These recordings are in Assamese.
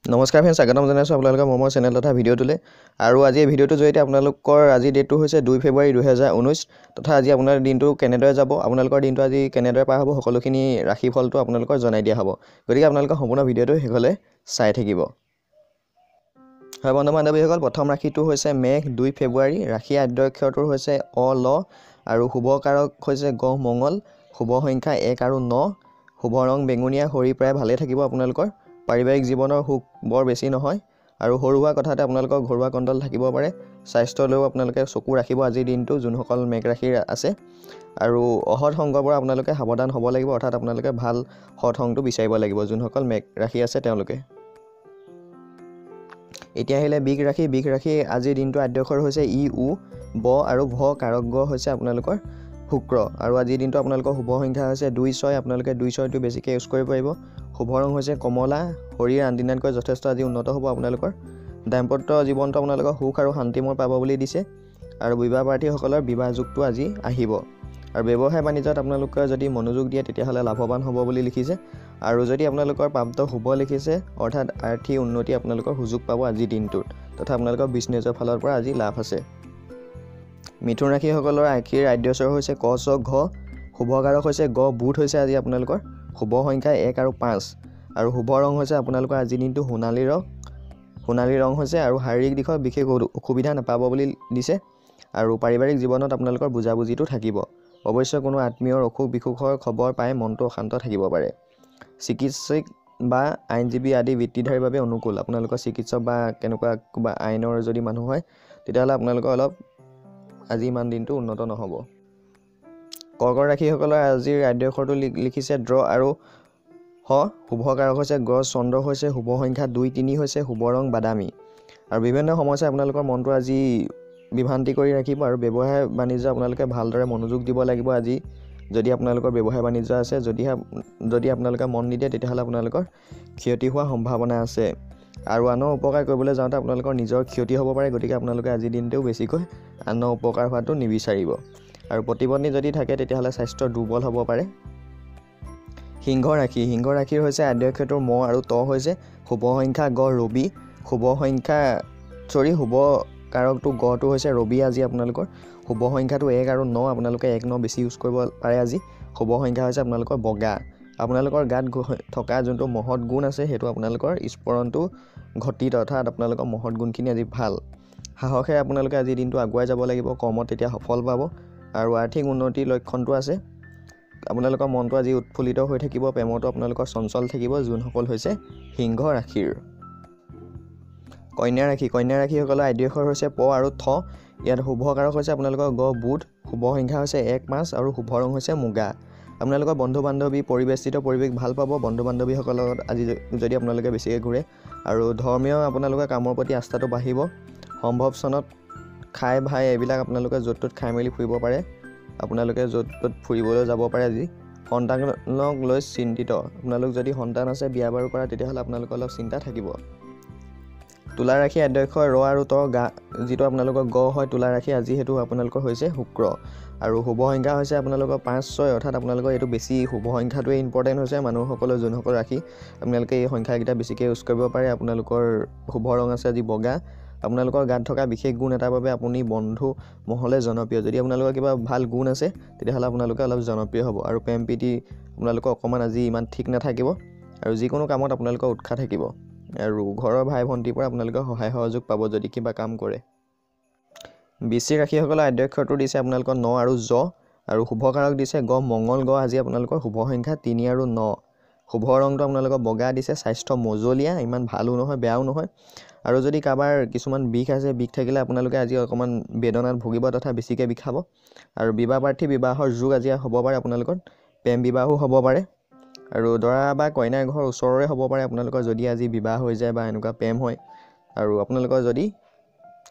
নমস্কাৰ ফ্ৰেণ্ডছ, স্বাগতম জনাইছোঁ আপোনালোকৰ মোৰ চেনেল তথা ভিডিঅ'টোলৈ। আৰু আজি এই ভিডিঅ'টোৰ জৰিয়তে আপোনালোকৰ আজি ডেটটো হৈছে 2 ফেব্ৰুৱাৰী 2019 তথা আজি আপোনাৰ দিনটো কেনেদৰে যাব, আপোনালোকৰ দিনটো আজি কেনেদৰে পাৰ হ'ব, সকলোখিনি ৰাশিফলটো আপোনালোকৰ জনাই দিয়া হ'ব। গতিকে আপোনালোকৰ সম্পূৰ্ণ ভিডিঅ'টো শেষলৈ চাই থাকিব। হয় বন্ধু বান্ধৱীসকল, প্ৰথম ৰাশিটো হৈছে মেঘ 2 ফেব্ৰুৱাৰী। ৰাশি আদ্য অক্ষৰটো হৈছে অ ল আৰু শুভ কাৰক হৈছে গ্ৰহ মংগল। শুভ সংখ্যা 1 আৰু 9। শুভ ৰং বেঙুনীয়া। শৰীৰ প্ৰায় ভালেই থাকিব আপোনালোকৰ। পাৰিবাৰিক জীৱনৰ সুখ বৰ বেছি নহয় আৰু সৰু হোৱা কথাতে আপোনালোকৰ ঘৰুৱা কণ্ট্ৰল থাকিব পাৰে। স্বাস্থ্যলৈও আপোনালোকে চকু ৰাখিব আজিৰ দিনটো যোনসকল মেঘ ৰাশিৰ আছে। আৰু অসৎ সংগৰ পৰা আপোনালোকে সাৱধান হ'ব লাগিব, অৰ্থাৎ আপোনালোকে ভাল সৎ সংগটো বিচাৰিব লাগিব যোনসকল মেঘ ৰাশি আছে তেওঁলোকে। এতিয়া আহিলে বৃষ ৰাশি। বৃষ ৰাশি আজিৰ দিনটো আদ্য অক্ষৰ হৈছে ই, উ, ব আৰু ভ। কাৰক গ্ৰহ হৈছে আপোনালোকৰ শুক্ৰ। আৰু আজিৰ দিনটো আপোনালোকৰ শুভ সংখ্যা হৈছে 2, 6। আপোনালোকে 2, 6টো বেছিকৈ ইউজ কৰিব পাৰিব। শুভ ৰং হৈছে কমলা। শৰীৰ আন দিনাতকৈ যথেষ্ট আজি উন্নত হ'ব আপোনালোকৰ। দাম্পত্য জীৱনটো আপোনালোকৰ সুখ আৰু শান্তিময় পাব বুলি দিছে। আৰু বিবাহ প্ৰাৰ্থীসকলৰ বিবাহ যুগটো আজি আহিব। আৰু ব্যৱসায় বাণিজ্যত আপোনালোকে যদি মনোযোগ দিয়ে তেতিয়াহ'লে লাভৱান হ'ব বুলি লিখিছে। আৰু যদি আপোনালোকৰ প্ৰাপ্ত শুভ লিখিছে, অৰ্থাৎ আৰ্থিক উন্নতি আপোনালোকৰ সুযোগ পাব আজিৰ দিনটোত, তথা আপোনালোকৰ বিজনেছৰ ফালৰ পৰা আজি লাভ আছে। মিথুন ৰাশিসকলৰ ৰাশিৰ আদ্যস্বৰ হৈছে ক, চ, ঘ। শুভ কাৰক হৈছে গ, বুধ হৈছে আজি আপোনালোকৰ। শুভ সংখ্যা 1 আৰু 5। আৰু শুভ ৰং হৈছে আপোনালোকৰ আজিৰ দিনটো সোণালী ৰং। সোণালী ৰং হৈছে আৰু শাৰীৰিক দিশত বিশেষ অসুবিধা নাপাব বুলি দিছে। আৰু পাৰিবাৰিক জীৱনত আপোনালোকৰ বুজাবুজিটো থাকিব। অৱশ্যে কোনো আত্মীয়ৰ অসুখ বিসুখৰ খবৰ পাই মনটো অশান্ত থাকিব পাৰে। চিকিৎসক বা আইনজীৱী আদি বৃত্তিধাৰীৰ বাবে অনুকূল। আপোনালোকৰ চিকিৎসক বা কেনেকুৱা কিবা আইনৰ যদি মানুহ হয় তেতিয়াহ'লে আপোনালোকৰ অলপ আজি ইমান দিনটো উন্নত নহ'ব। কৰ্কট ৰাশিসকলৰ আজিৰ আদ্য অক্ষৰটো লিখিছে ড্ৰ আৰু হ। শুভ কাৰক হৈছে গছ। চন্দ্ৰ হৈছে। শুভ সংখ্যা 2, 3 হৈছে। শুভ ৰং বাদামী। আৰু বিভিন্ন সমস্যাই আপোনালোকৰ মনটো আজি বিভ্ৰান্তি কৰি ৰাখিব। আৰু ব্যৱসায় বাণিজ্য আপোনালোকে ভালদৰে মনোযোগ দিব লাগিব আজি। যদি আপোনালোকৰ ব্যৱসায় বাণিজ্য আছে, যদি আপোনালোকে মন নিদিয়ে তেতিয়াহ'লে আপোনালোকৰ ক্ষতি হোৱাৰ সম্ভাৱনা আছে। আৰু আনৰ উপকাৰ কৰিবলৈ যাওঁতে আপোনালোকৰ নিজৰ ক্ষতি হ'ব পাৰে। গতিকে আপোনালোকে আজিৰ দিনটোও বেছিকৈ আনৰ উপকাৰ হোৱাটো নিবিচাৰিব। আৰু প্ৰতিবন্ধী যদি থাকে তেতিয়াহ'লে স্বাস্থ্য দুৰ্বল হ'ব পাৰে। সিংহ ৰাশি। সিংহ ৰাশিৰ হৈছে আদ্য অক্ষৰটোৰ ম আৰু ত হৈছে। শুভ সংখ্যা গ, ৰবি। শুভ কাৰকটো গটো হৈছে ৰবি আজি আপোনালোকৰ। শুভ সংখ্যাটো 1 আৰু 9। আপোনালোকে 1, 9 বেছি ইউজ কৰিব পাৰে আজি। শুভ সংখ্যা হৈছে আপোনালোকৰ বগা। আপোনালোকৰ গাত থকা যোনটো মহৎ গুণ আছে সেইটো আপোনালোকৰ স্মৰণটো ঘটিত, অৰ্থাৎ আপোনালোকৰ মহৎ গুণখিনি আজি ভাল। সাহসেৰে আপোনালোকে আজিৰ দিনটো আগুৱাই যাব লাগিব। কৰ্মত তেতিয়া সফল পাব। আৰু আৰ্থিক উন্নতিৰ লক্ষণটো আছে। আপোনালোকৰ মনটো আজি উৎফুল্লিত হৈ থাকিব। প্ৰেমতো আপোনালোকৰ চঞ্চল থাকিব যোনসকল হৈছে সিংহ ৰাশিৰ। কন্যা ৰাশি। কন্যা ৰাশিসকলৰ আদ্য অক্ষৰ হৈছে প আৰু থ। ইয়াত শুভ কাৰক হৈছে আপোনালোকৰ গ, বুধ। শুভ সংখ্যা হৈছে 1, 5 আৰু শুভ ৰং হৈছে মুগা। আপোনালোকৰ বন্ধু বান্ধৱী পৰিৱেষ্টিত পৰিৱেশ ভাল পাব। বন্ধু বান্ধৱীসকলৰ লগত আজি যদি আপোনালোকে বেছিকৈ ঘূৰে। আৰু ধৰ্মীয় আপোনালোকৰ কামৰ প্ৰতি আস্থাটো বাঢ়িব। সম্ভৱ চনত খাই ভাই এইবিলাক আপোনালোকে য'ত ত'ত খাই মেলি ফুৰিব পাৰে। আপোনালোকে য'ত ত'ত ফুৰিবলৈ যাব পাৰে আজি। সন্তানক লৈ চিন্তিত। আপোনালোক যদি সন্তান আছে বিয়া বাৰু কৰা তেতিয়াহ'লে আপোনালোকৰ অলপ চিন্তা থাকিব। তুলা ৰাশি আদ্য অক্ষৰ ৰ আৰু ত, যিটো আপোনালোকৰ গ হয় তুলা ৰাশি আজি, সেইটো আপোনালোকৰ হৈছে শুক্ৰ। আৰু শুভ সংখ্যা হৈছে আপোনালোকৰ 5, 6। অৰ্থাৎ আপোনালোকৰ এইটো বেছি শুভ সংখ্যাটোৱে ইম্পৰ্টেণ্ট হৈছে মানুহসকলৰ যোনসকল ৰাশি। আপোনালোকে এই সংখ্যাকেইটা বেছিকৈ ইউজ কৰিব পাৰে। আপোনালোকৰ শুভ ৰং আছে আজি বগা। আপোনালোকৰ গাত থকা বিশেষ গুণ এটাৰ বাবে আপুনি বন্ধু মহলে জনপ্ৰিয়। যদি আপোনালোকৰ কিবা ভাল গুণ আছে তেতিয়াহ'লে আপোনালোকে অলপ জনপ্ৰিয় হ'ব। আৰু প্ৰেম প্ৰীতি আপোনালোকৰ অকণমান আজি ইমান ঠিক নাথাকিব। আৰু যিকোনো কামত আপোনালোকৰ উৎসাহ থাকিব। আৰু ঘৰৰ ভাই ভণ্টিৰ পৰা আপোনালোকে সহায় সহযোগ পাব যদি কিবা কাম কৰে। বৃশ্চিক ৰাশিসকলৰ আদ্য অক্ষৰটো দিছে আপোনালোকৰ ন আৰু জ। আৰু শুভ কাৰক দিছে গ, মংগল গ আজি আপোনালোকৰ। শুভ সংখ্যা 3 আৰু 9। শুভ ৰংটো আপোনালোকৰ বগা দিছে। স্বাস্থ্য মজলীয়া, ইমান ভালো নহয় বেয়াও নহয়। আৰু যদি কাৰোবাৰ কিছুমান বিষ আছে, বিষ থাকিলে আপোনালোকে আজি অকণমান বেদনাত ভুগিব তথা বেছিকৈ বিষাব। আৰু বিবাহ প্ৰাৰ্থী বিবাহৰ যুগ আজি হ'ব পাৰে আপোনালোকৰ। প্ৰেম বিবাহো হ'ব পাৰে। আৰু দৰা বা কইনাৰ ঘৰ ওচৰৰে হ'ব পাৰে আপোনালোকৰ যদি আজি বিবাহ হৈ যায় বা এনেকুৱা প্ৰেম হয়। আৰু আপোনালোকৰ যদি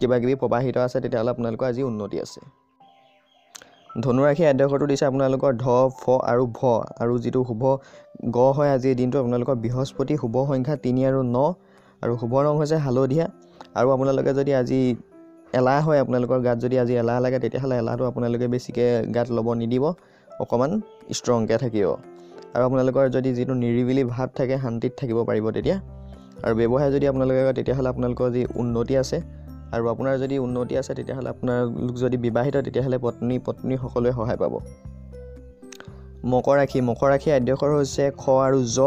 কিবা কিবি প্ৰবাহিত আছে তেতিয়াহ'লে আপোনালোকৰ আজি উন্নতি আছে। ধনুৰাশি আদ্য অক্ষৰটো দিছে আপোনালোকৰ ধ, ফ আৰু ভ। আৰু যিটো শুভ গ হয় আজিৰ দিনটো আপোনালোকৰ বৃহস্পতি। শুভ সংখ্যা 3 আৰু 9। আৰু শুভ ৰং হৈছে হালধীয়া। আৰু আপোনালোকে যদি আজি এলাহ হয়, আপোনালোকৰ গাত যদি আজি এলাহ লাগে তেতিয়াহ'লে এলাহটো আপোনালোকে বেছিকৈ গাত ল'ব নিদিব। অকণমান ষ্ট্ৰংকৈ থাকিব আৰু আপোনালোকৰ যদি যিটো নিৰিবিলি ভাৱ থাকে শান্তিত থাকিব পাৰিব তেতিয়া আৰু ব্যৱসায় যদি আপোনালোকে কৰে তেতিয়াহ'লে আপোনালোকৰ যি উন্নতি আছে আৰু আপোনাৰ যদি উন্নতি আছে তেতিয়াহ'লে আপোনালোক যদি বিবাহিত তেতিয়াহ'লে পত্নী সকলোৱে সহায় পাব মকৰ ৰাশি আদ্যক্ষৰ হৈছে খ আৰু জ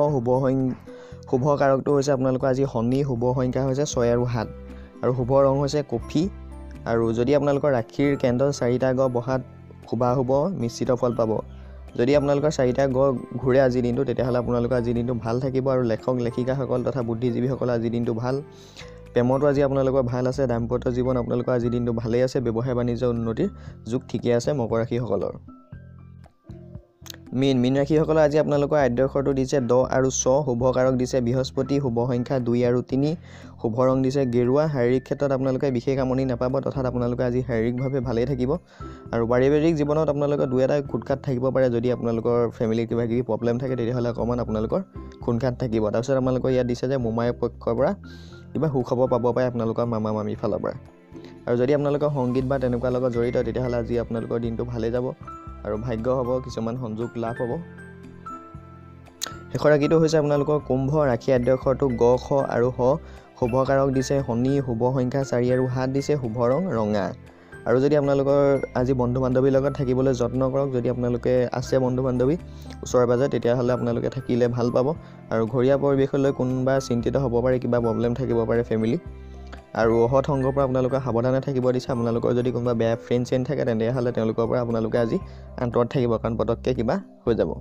শুভ কাৰকটো হৈছে আপোনালোকৰ আজি শনি শুভ সংখ্যা হৈছে 6 আৰু 7 আৰু শুভ ৰং হৈছে কফি আৰু যদি আপোনালোকৰ ৰাশিৰ কেন্দ্ৰত 4টা গ্ৰহ বহাত শুভাশুভ মিশ্ৰিত ফল পাব যদি আপোনালোকৰ 4টা গ্ৰহ ঘূৰে আজিৰ দিনটো তেতিয়াহ'লে আপোনালোকৰ আজিৰ দিনটো ভাল থাকিব আৰু লেখক লেখিকাসকল তথা বুদ্ধিজীৱীসকল আজিৰ দিনটো ভাল প্ৰেমতো আজি আপোনালোকৰ ভাল আছে দাম্পত্য জীৱন আপোনালোকৰ আজিৰ দিনটো ভালেই আছে ব্যৱসায় বাণিজ্য উন্নতিৰ যুগ ঠিকে আছে মকৰ ৰাশিসকলৰ মীন ৰাশিসকলৰ আজি আপোনালোকৰ আদ্যক্ষৰটো দিছে ড আৰু ছ শুভ কাৰক দিছে বৃহস্পতি শুভ সংখ্যা 2 আৰু 3 শুভ ৰং দিছে গেৰুৱা শাৰীৰিক ক্ষেত্ৰত আপোনালোকে বিশেষ আমনি নাপাব তথা আপোনালোকে আজি শাৰীৰিকভাৱে ভালেই থাকিব আৰু পাৰিবাৰিক জীৱনত আপোনালোকৰ দুই এটা খুটখাট থাকিব পাৰে যদি আপোনালোকৰ ফেমিলিৰ কিবা কিবি প্ৰব্লেম থাকে তেতিয়াহ'লে অকণমান আপোনালোকৰ খুনখাট থাকিব তাৰপিছত আপোনালোকৰ ইয়াত দিছে যে মোমাই পক্ষৰ পৰা কিবা সুখবৰ পাব পাৰে আপোনালোকৰ মামা মামীৰ ফালৰ পৰা আৰু যদি আপোনালোকৰ সংগীত বা তেনেকুৱা লগত জড়িত তেতিয়াহ'লে আজি আপোনালোকৰ দিনটো ভালেই যাব আৰু ভাগ্য হ'ব কিছুমান সংযোগ লাভ হ'ব শেষৰ ৰাশিটো হৈছে আপোনালোকৰ কুম্ভ ৰাশি আদ্যক্ষৰটো গ খ আৰু হ শুভ কাৰক দিছে শনি শুভ সংখ্যা 4 আৰু 7 দিছে শুভ ৰং ৰঙা আৰু যদি আপোনালোকৰ আজি বন্ধু বান্ধৱীৰ লগত থাকিবলৈ যত্ন কৰক যদি আপোনালোকে আছে বন্ধু বান্ধৱী ওচৰে পাজৰে তেতিয়াহ'লে আপোনালোকে থাকিলে ভাল পাব আৰু ঘৰীয়া পৰিৱেশলৈ কোনোবা চিন্তিত হ'ব পাৰে কিবা প্ৰব্লেম থাকিব পাৰে ফেমিলি আৰু অহৎ সংগৰ পৰা আপোনালোকে সাৱধানে থাকিব দিছে আপোনালোকৰ যদি কোনোবা বেয়া ফ্ৰেণ্ড থাকে তেতিয়াহ'লে তেওঁলোকৰ পৰা আপোনালোকে আজি আঁতৰত থাকিব কাৰণ পটককৈ কিবা হৈ যাব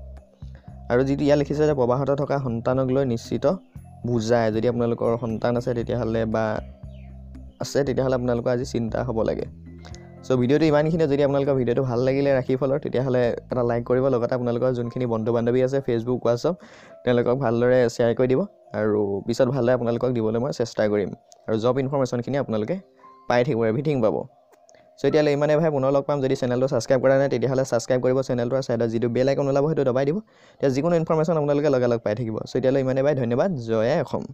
আৰু যিটো ইয়াত লিখিছে যে প্ৰবাহত থকা সন্তানক লৈ নিশ্চিত বুজায় যদি আপোনালোকৰ সন্তান আছে তেতিয়াহ'লে আপোনালোকৰ আজি চিন্তা হ'ব লাগে সো ভিডিওটো ইমানখিনি যদি আপোনালোকৰ ভিডিওটো ভাল লাগিলে ৰাশিফলৰ তেতিয়াহ'লে এটা লাইক কৰিব লগতে আপোনালোকৰ যোনখিনি বন্ধু বান্ধৱী আছে ফেচবুক হোৱাটছআপ তেওঁলোকক ভালদৰে শ্বেয়াৰ কৰি দিব আৰু পিছত ভালদৰে আপোনালোকক দিবলৈ মই চেষ্টা কৰিম আৰু জব ইনফৰমেশ্যনখিনি আপোনালোকে পাই থাকিব এভৰিথিং পাব সো এতিয়ালৈ ইমানে ভাই পুনৰ লগ পাম যদি চেনেলটো ছাবস্ক্ৰাইব কৰা নাই তেতিয়াহ'লে ছাবস্ক্ৰাইব কৰিব চেনেলটোৰ ছাইডত যিটো বেল আইকন ওলাব সেইটো দবাই দিব তেতিয়া যিকোনো ইনফৰমেশ্যন আপোনালোকে লগালগ পাই থাকিব সো এতিয়ালৈ ইমানে ভাই ধন্যবাদ জয় অসম